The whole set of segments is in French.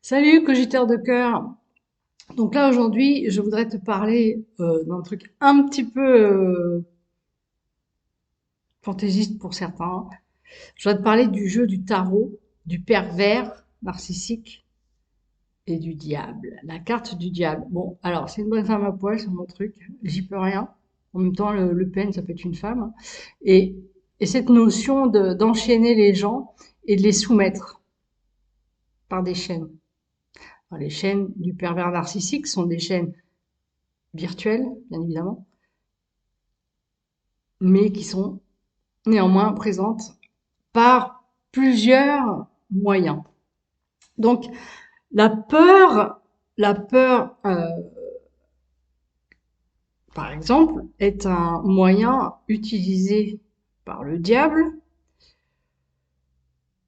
Salut, cogitateur de cœur. Donc là, aujourd'hui, je voudrais te parler d'un truc un petit peu fantaisiste pour certains. Je voudrais te parler du jeu du tarot, du pervers narcissique et du diable. La carte du diable. Bon, alors, c'est une bonne femme à poil, c'est mon truc. J'y peux rien. En même temps, le Pen, ça peut être une femme. Et, et cette notion d'enchaîner les gens et de les soumettre par des chaînes. Alors, les chaînes du pervers narcissique sont des chaînes virtuelles, bien évidemment, mais qui sont néanmoins présentes par plusieurs moyens. Donc la peur, par exemple, est un moyen utilisé par le diable.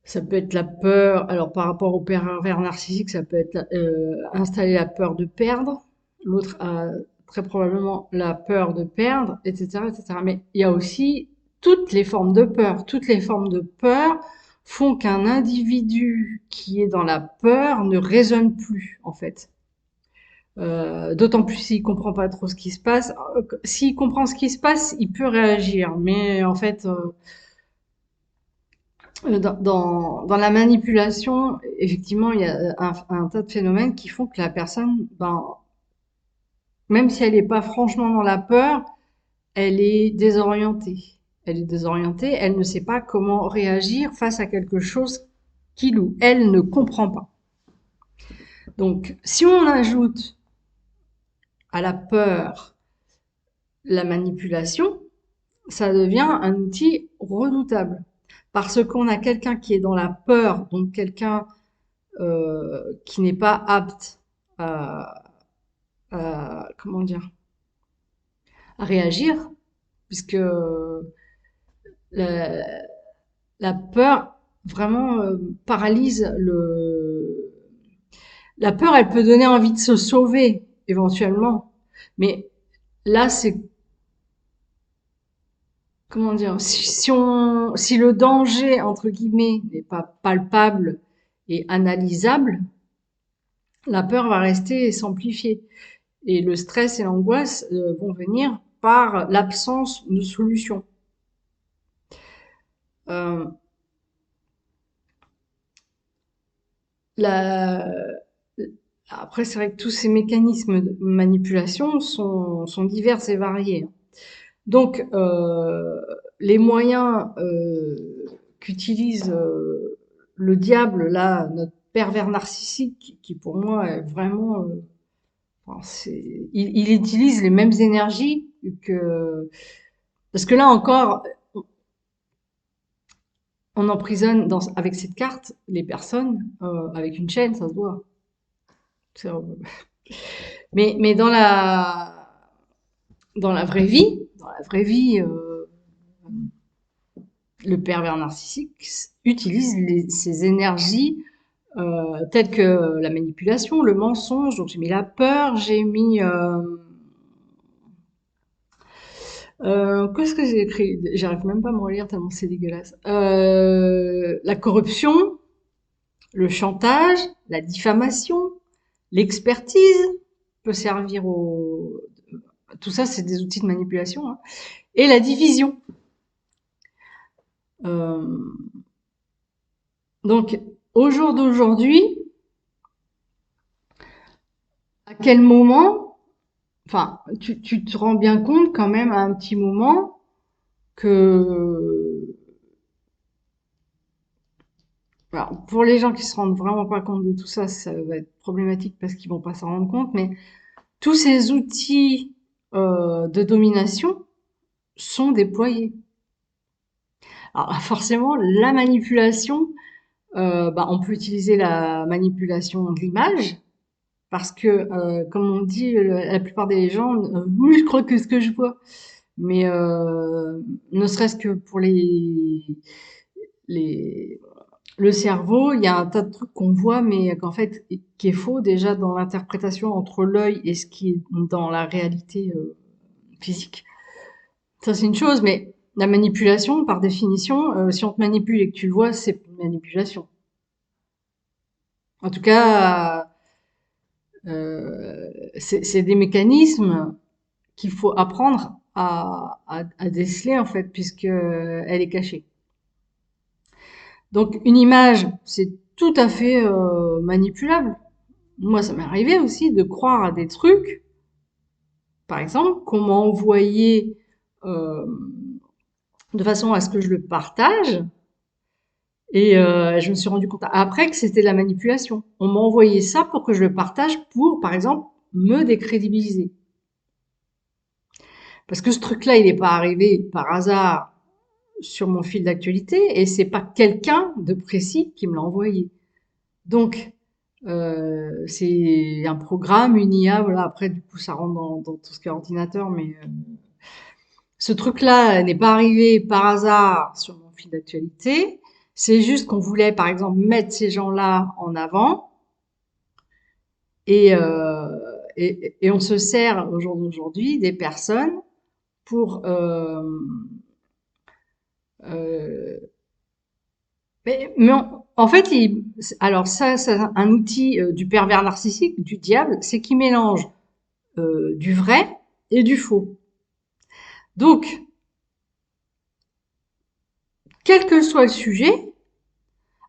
Ça peut être la peur, alors par rapport au pervers narcissique, ça peut être installer la peur de perdre. L'autre a très probablement la peur de perdre, etc., etc. Mais il y a aussi toutes les formes de peur. Toutes les formes de peur font qu'un individu qui est dans la peur ne raisonne plus, en fait. D'autant plus s'il comprend pas trop ce qui se passe. S'il comprend ce qui se passe, il peut réagir. Mais en fait, dans la manipulation, effectivement, il y a un tas de phénomènes qui font que la personne, ben, même si elle n'est pas franchement dans la peur, elle est désorientée. Elle est désorientée, elle ne sait pas comment réagir face à quelque chose qu'il ou elle ne comprend pas. Donc, si on ajoute à la peur la manipulation, ça devient un outil redoutable. Parce qu'on a quelqu'un qui est dans la peur, donc quelqu'un qui n'est pas apte à, comment dire, à réagir, puisque la, la peur vraiment paralyse le. La peur, elle peut donner envie de se sauver éventuellement, mais là, c'est comment dire, si le danger entre guillemets n'est pas palpable et analysable, la peur va rester et s'amplifier. Et le stress et l'angoisse vont venir par l'absence de solution. Euh, la... Après, c'est vrai que tous ces mécanismes de manipulation sont divers et variés. Donc, les moyens qu'utilise le diable, là, notre pervers narcissique, qui pour moi est vraiment... enfin, il utilise les mêmes énergies que... Parce que là encore, on emprisonne avec cette carte les personnes avec une chaîne, ça se voit. Mais dans la vraie vie, le pervers narcissique utilise ces énergies telles que la manipulation, le mensonge. Donc j'ai mis la peur, j'ai mis qu'est-ce que j'ai écrit? J'arrive même pas à me relire tellement c'est dégueulasse. La corruption, le chantage, la diffamation, l'expertise peut servir au. Tout ça, c'est des outils de manipulation, hein. Et la division. Euh, donc, au jour d'aujourd'hui, à quel moment, enfin, tu te rends bien compte quand même à un petit moment que, alors, pour les gens qui se rendent vraiment pas compte de tout ça, ça va être problématique parce qu'ils vont pas s'en rendre compte, mais tous ces outils de domination sont déployés. Alors forcément, la manipulation, on peut utiliser la manipulation de l'image, parce que, comme on dit, la plupart des gens, oui, je crois que ce que je vois. Mais ne serait-ce que pour les, le cerveau, il y a un tas de trucs qu'on voit, mais qu'en fait, qui est faux déjà dans l'interprétation entre l'œil et ce qui est dans la réalité physique. Ça, c'est une chose, mais la manipulation, par définition, si on te manipule et que tu le vois, c'est une manipulation. En tout cas, c'est des mécanismes qu'il faut apprendre à déceler en fait, puisque elle est cachée. Donc une image, c'est tout à fait manipulable. Moi, ça m'est arrivé aussi de croire à des trucs, par exemple, qu'on m'a envoyé euh, de façon à ce que je le partage. Et je me suis rendu compte après que c'était de la manipulation. On m'a envoyé ça pour que je le partage pour, par exemple, me décrédibiliser. Parce que ce truc-là, il n'est pas arrivé par hasard sur mon fil d'actualité et c'est pas quelqu'un de précis qui me l'a envoyé. Donc, c'est un programme, une IA, voilà. Après, du coup, ça rentre dans tout ce qui est ordinateur, mais ce truc-là n'est pas arrivé par hasard sur mon fil d'actualité. C'est juste qu'on voulait, par exemple, mettre ces gens-là en avant et, euh, et on se sert au jour d'aujourd'hui des personnes pour euh, mais en fait, alors ça, c'est un outil du pervers narcissique, du diable, c'est qu'il mélange du vrai et du faux. Donc, quel que soit le sujet,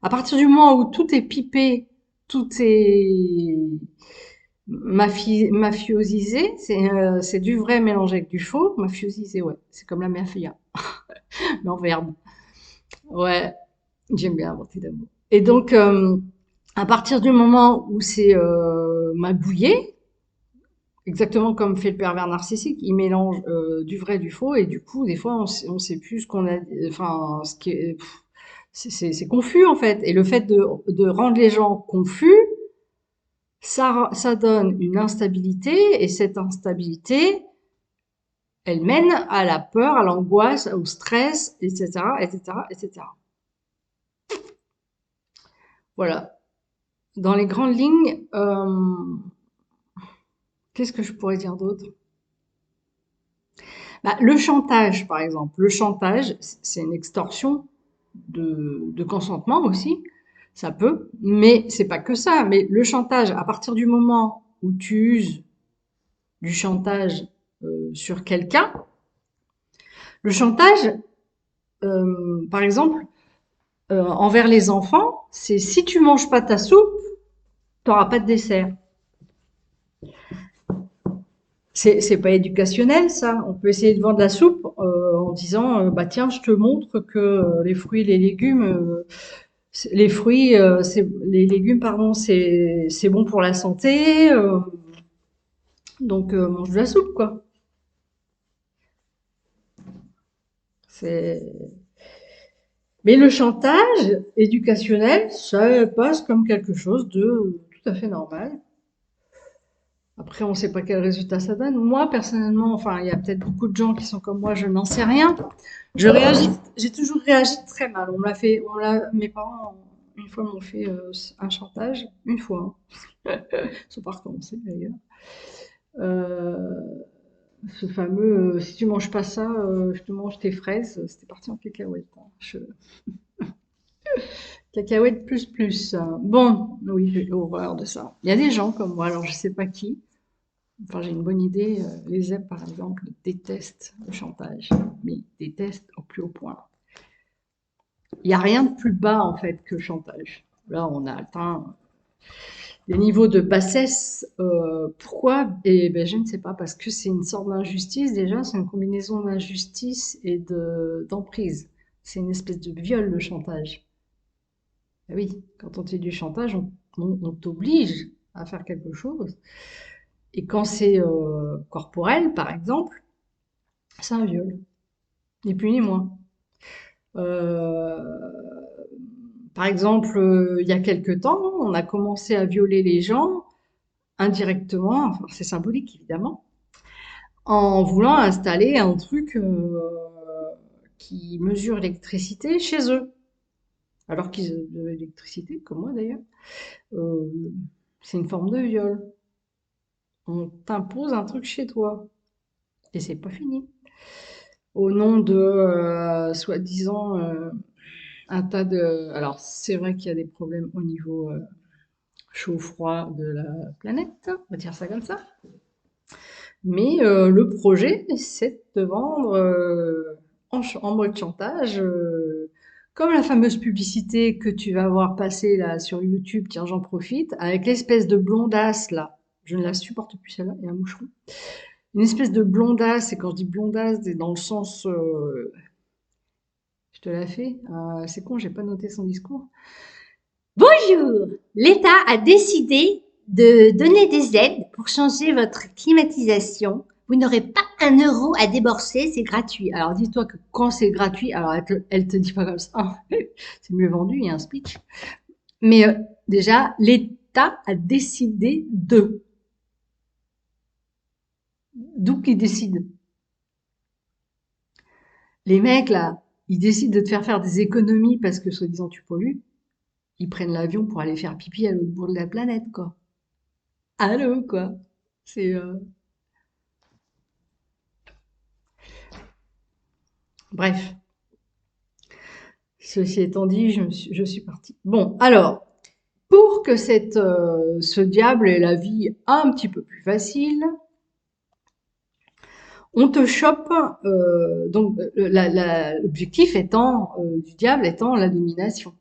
à partir du moment où tout est pipé, tout est mafiosisé, c'est du vrai mélangé avec du faux, mafiosisé, ouais, c'est comme la mafia, mais en verbe. Ouais, j'aime bien inventer d'amour. Et donc, à partir du moment où c'est magouillé, exactement comme fait le pervers narcissique, il mélange du vrai et du faux, et du coup, des fois, on sait plus ce qu'on a, enfin, ce qui est, c'est confus en fait. Et le fait de rendre les gens confus, ça donne une instabilité, et cette instabilité, elle mène à la peur, à l'angoisse, au stress, etc., etc., etc. Voilà. Dans les grandes lignes, qu'est-ce que je pourrais dire d'autre? Bah, le chantage, par exemple. Le chantage, c'est une extorsion de consentement aussi. Ça peut, mais c'est pas que ça. Mais le chantage, à partir du moment où tu uses du chantage sur quelqu'un, le chantage, par exemple, envers les enfants, c'est si tu manges pas ta soupe, t'auras pas de dessert. C'est pas éducationnel, ça. On peut essayer de vendre la soupe en disant, bah tiens, je te montre que les fruits et les légumes, les fruits, les légumes, pardon, c'est bon pour la santé. Donc mange de la soupe, quoi. C'est. Mais le chantage éducationnel, ça passe comme quelque chose de tout à fait normal. Après, on ne sait pas quel résultat ça donne. Moi, personnellement, enfin, il y a peut-être beaucoup de gens qui sont comme moi, je n'en sais rien. J'ai toujours réagi très mal. Mes parents, une fois, m'ont fait un chantage, une fois, hein. Ils sont pas recommencés d'ailleurs. Euh, Ce fameux, si tu manges pas ça, je te mange tes fraises, c'était parti en cacahuète, hein. Cacahuète plus plus. Bon, oui, j'ai horreur de ça. Il y a des gens comme moi, alors je sais pas qui. Enfin, j'ai une bonne idée. Les zèbres, par exemple, détestent le chantage, mais ils détestent au plus haut point. Il n'y a rien de plus bas, en fait, que le chantage. Là, on a atteint des niveaux de bassesse. Pourquoi? Eh ben, je ne sais pas, parce que c'est une sorte d'injustice, déjà. C'est une combinaison d'injustice et d'emprise. C'est une espèce de viol, le chantage. Ah oui, quand on fait du chantage, on t'oblige à faire quelque chose. Et quand c'est corporel, par exemple, c'est un viol, ni plus ni moins. Euh, Par exemple, il y a quelque temps, on a commencé à violer les gens indirectement, enfin c'est symbolique évidemment, en voulant installer un truc qui mesure l'électricité chez eux. Alors qu'ils ont de l'électricité, comme moi d'ailleurs. Euh, c'est une forme de viol. On t'impose un truc chez toi. Et c'est pas fini. Au nom de, soi-disant, un tas de... Alors, c'est vrai qu'il y a des problèmes au niveau chaud-froid de la planète, on va dire ça comme ça. Mais le projet, c'est de te vendre en mode chantage, comme la fameuse publicité que tu vas voir passer là sur YouTube, tiens j'en profite, avec l'espèce de blondasse là. Je ne la supporte plus celle-là, il y a un moucheron. Une espèce de blondasse, et quand je dis blondasse, c'est dans le sens, je te la fais, c'est con, j'ai pas noté son discours. Bonjour! L'État a décidé de donner des aides pour changer votre climatisation. Vous n'aurez pas 1 euro à débourser, c'est gratuit. Alors dis-toi que quand c'est gratuit, alors elle te dit pas comme ça, c'est mieux vendu, il y a un speech. Mais déjà, l'État a décidé de. D'où qu'il décide. Les mecs là, ils décident de te faire des économies parce que soi-disant tu pollues. Ils prennent l'avion pour aller faire pipi à l'autre bout de la planète, quoi. Allô, quoi. C'est bref. Ceci étant dit, je suis partie. Bon, alors, pour que ce diable ait la vie un petit peu plus facile, on te chope, donc l'objectif étant du diable étant la domination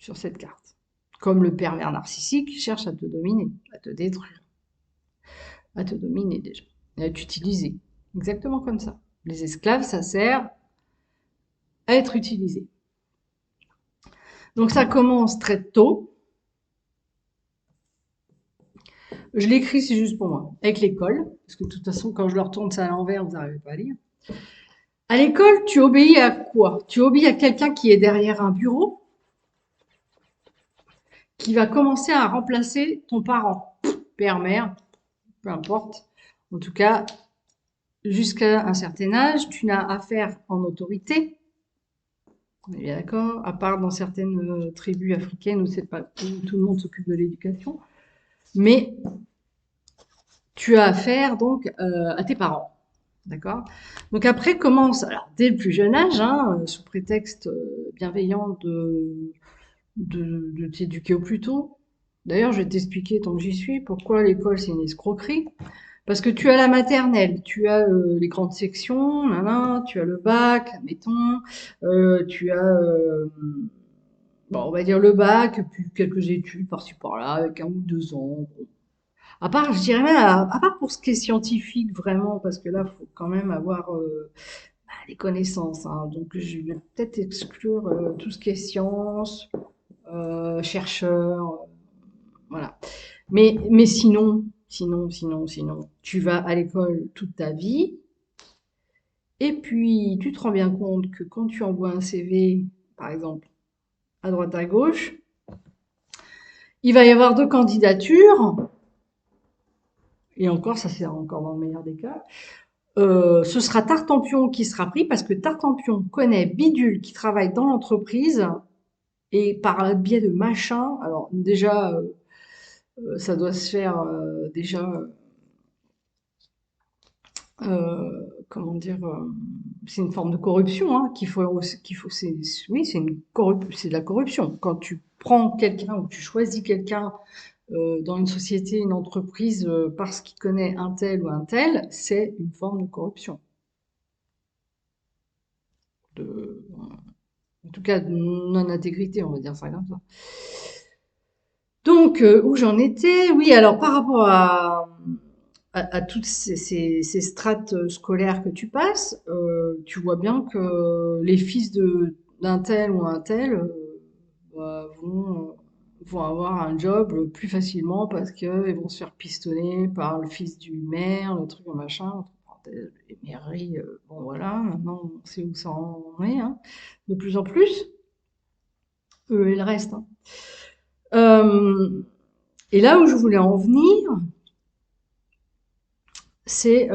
sur cette carte. Comme le pervers narcissique cherche à te dominer, à te détruire, à te dominer déjà, et à t'utiliser. Exactement comme ça. Les esclaves, ça sert à être utilisé. Donc ça commence très tôt. Je l'écris, c'est juste pour moi. Avec l'école, parce que de toute façon, quand je leur tourne ça à l'envers, vous n'arrivez pas à lire. À l'école, tu obéis à quoi? Tu obéis à quelqu'un qui est derrière un bureau, qui va commencer à remplacer ton parent, père, mère, peu importe. En tout cas, jusqu'à un certain âge, tu n'as affaire en autorité. On est bien d'accord? À part dans certaines tribus africaines où c'est pas où tout le monde s'occupe de l'éducation. Mais tu as affaire donc à tes parents. D'accord? Donc après commence, alors dès le plus jeune âge, hein, sous prétexte bienveillant de t'éduquer au plus tôt. D'ailleurs, je vais t'expliquer tant que j'y suis pourquoi l'école c'est une escroquerie. Parce que tu as la maternelle, tu as les grandes sections, tu as le bac, admettons, tu as, bon, on va dire le bac, puis quelques études par-ci par-là, avec 1 ou 2 ans. À part, je dirais même, à part pour ce qui est scientifique, vraiment, parce que là, faut quand même avoir des connaissances. Hein. Donc, je vais peut-être exclure tout ce qui est sciences, chercheurs, voilà. Mais sinon, tu vas à l'école toute ta vie, et puis tu te rends bien compte que quand tu envoies un CV, par exemple, à droite à gauche, il va y avoir 2 candidatures, et encore, ça c'est encore dans le meilleur des cas. Ce sera Tartampion qui sera pris parce que Tartampion connaît Bidule qui travaille dans l'entreprise et par le biais de machin, alors déjà, ça doit se faire déjà, comment dire, c'est une forme de corruption hein, oui, c'est de la corruption. Quand tu prends quelqu'un ou tu choisis quelqu'un dans une société, une entreprise, parce qu'il connaît un tel ou un tel, c'est une forme de corruption. En tout cas, de non-intégrité, on va dire ça comme ça. Donc, où j'en étais? Oui, alors par rapport à toutes ces strates scolaires que tu passes, tu vois bien que les fils d'un tel ou un tel bah, vont avoir un job plus facilement parce qu'ils vont se faire pistonner par le fils du maire, le truc, le machin, entre parenthèses, les mairies, bon voilà, maintenant on sait où ça en est, hein, de plus en plus, eux et le reste. Hein. Euh, et là où je voulais en venir, c'est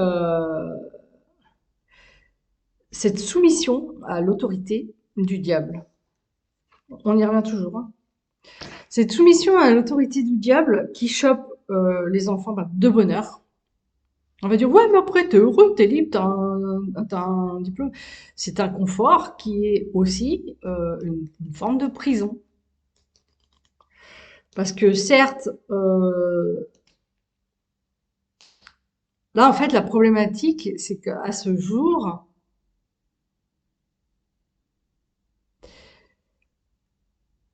cette soumission à l'autorité du diable. On y revient toujours. Hein. Cette soumission à l'autorité du diable qui chope les enfants de bonheur. On va dire, ouais, mais après, t'es heureux, t'es libre, t'as un diplôme. C'est un confort qui est aussi une forme de prison. Parce que certes, là, en fait, la problématique, c'est qu'à ce jour,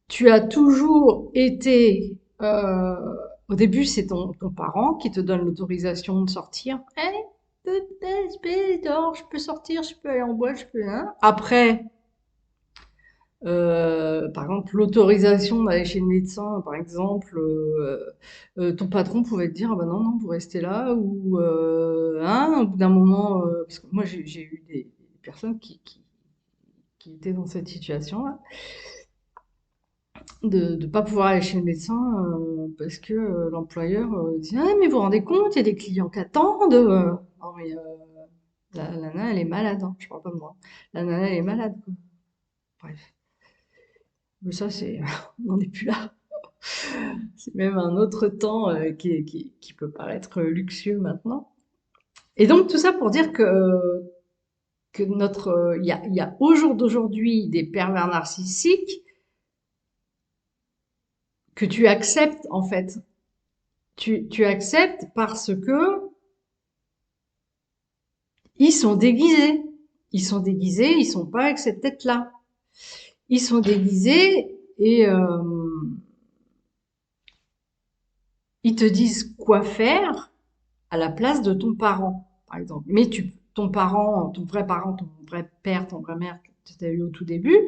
tu as toujours été, au début, c'est ton parent qui te donne l'autorisation de sortir. Eh, je peux sortir, je peux aller en boîte, je peux, hein. Après, par exemple, l'autorisation d'aller chez le médecin, par exemple, ton patron pouvait te dire, ah ben non, non, vous restez là, ou hein, au bout d'un moment, parce que moi j'ai eu des personnes qui étaient dans cette situation-là, de ne pas pouvoir aller chez le médecin parce que l'employeur dit, ah mais vous vous rendez compte, il y a des clients qui attendent. Non mais la nana, elle est malade, hein, je parle pas de moi. La nana, elle est malade, quoi. Bref. Mais ça, c'est, on n'en est plus là. C'est même un autre temps qui peut paraître luxueux maintenant. Et donc tout ça pour dire que il y a au jour d'aujourd'hui des pervers narcissiques que tu acceptes en fait. Tu acceptes parce que ils sont déguisés. Ils sont déguisés, ils sont pas avec cette tête-là. Ils sont déguisés et ils te disent quoi faire à la place de ton parent, par exemple. Mais ton parent, ton vrai père, ton vrai mère que tu as eu au tout début,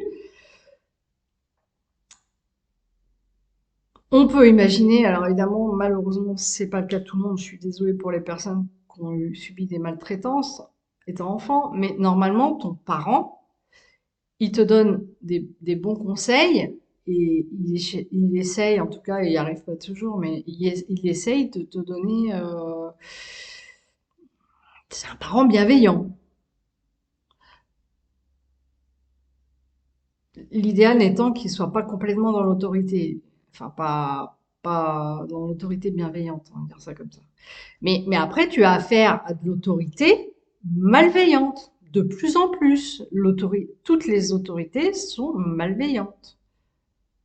on peut imaginer, alors évidemment, malheureusement, c'est pas le cas de tout le monde, je suis désolée pour les personnes qui ont subi des maltraitances étant enfant, mais normalement, ton parent, il te donne des bons conseils et il essaye, en tout cas, il n'y arrive pas toujours, mais il essaye de te donner... c'est un parent bienveillant. L'idéal n'étant qu'il soit pas complètement dans l'autorité. Enfin, pas dans l'autorité bienveillante, on va dire ça comme ça. Mais après, tu as affaire à de l'autorité malveillante. De plus en plus, toutes les autorités sont malveillantes.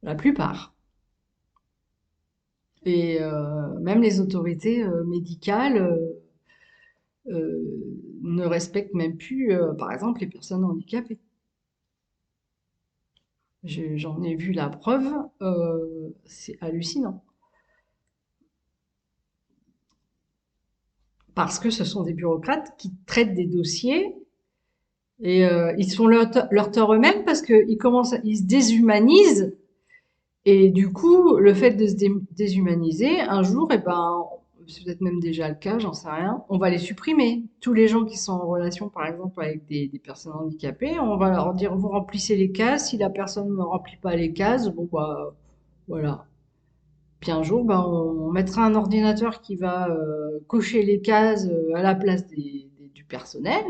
La plupart. Et même les autorités médicales ne respectent même plus, par exemple, les personnes handicapées. J'en ai vu la preuve, c'est hallucinant. Parce que ce sont des bureaucrates qui traitent des dossiers et ils sont leur tort eux-mêmes parce ils se déshumanisent et du coup, le fait de se déshumaniser, un jour, et ben, c'est peut-être même déjà le cas, j'en sais rien, on va les supprimer. Tous les gens qui sont en relation, par exemple, avec des personnes handicapées, on va leur dire, vous remplissez les cases, si la personne ne remplit pas les cases, bon bah, voilà. Puis un jour, ben, on mettra un ordinateur qui va cocher les cases à la place du personnel,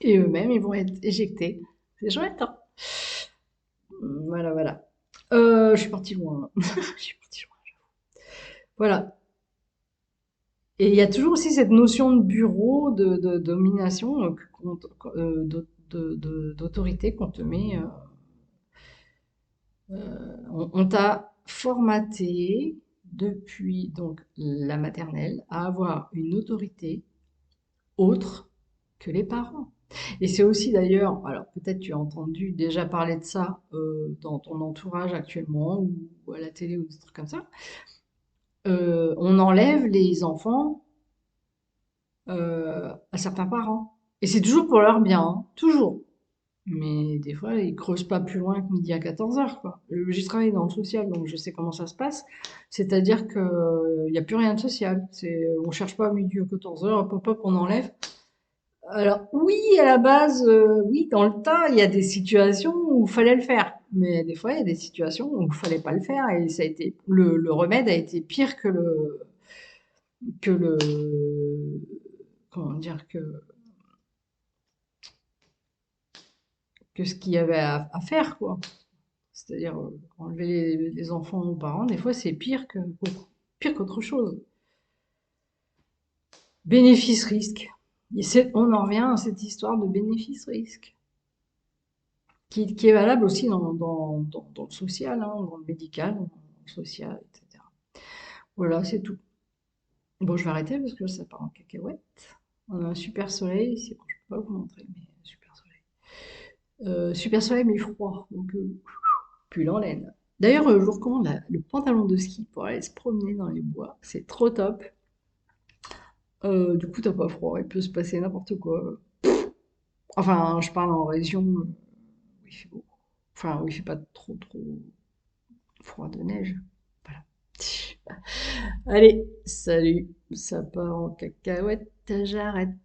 et eux-mêmes, ils vont être éjectés. C'est chouette, hein? Voilà, voilà. Je suis partie loin. Je suis partie loin. Voilà. Et il y a toujours aussi cette notion de bureau, de domination, d'autorité qu'on te met. On t'a formaté depuis donc la maternelle à avoir une autorité autre que les parents. Et c'est aussi d'ailleurs, alors peut-être tu as entendu déjà parler de ça dans ton entourage actuellement ou à la télé ou des trucs comme ça. On enlève les enfants à certains parents. Et c'est toujours pour leur bien, hein, toujours. Mais des fois, ils creusent pas plus loin que midi à 14h, quoi. J'ai travaillé dans le social, donc je sais comment ça se passe. C'est-à-dire que il y a plus rien de social. On cherche pas à midi à 14h, hop, hop, hop, on enlève. Alors oui, à la base, oui, dans le tas, il y a des situations où il fallait le faire. Mais des fois, il y a des situations où il fallait pas le faire et ça a été, le remède a été pire que le, comment dire, que ce qu'il y avait à faire, quoi. C'est-à-dire, enlever les enfants aux parents, des fois, c'est pire qu'autre chose. Bénéfice-risque. On en revient à cette histoire de bénéfice-risque, qui est valable aussi dans le social, hein, dans le médical. social, etc. Voilà, c'est tout. Bon, je vais arrêter parce que ça part en cacahuète. On a un super soleil ici. Bon, je peux pas vous montrer, mais super soleil. Super soleil, mais froid. Donc, pull en laine. D'ailleurs, je vous recommande le pantalon de ski pour aller se promener dans les bois. C'est trop top. Du coup, t'as pas froid. Il peut se passer n'importe quoi. Enfin, je parle en région où il fait beau. Enfin, où il fait pas trop froid de neige. Voilà. Allez, salut. Ça part en cacahuète. J'arrête.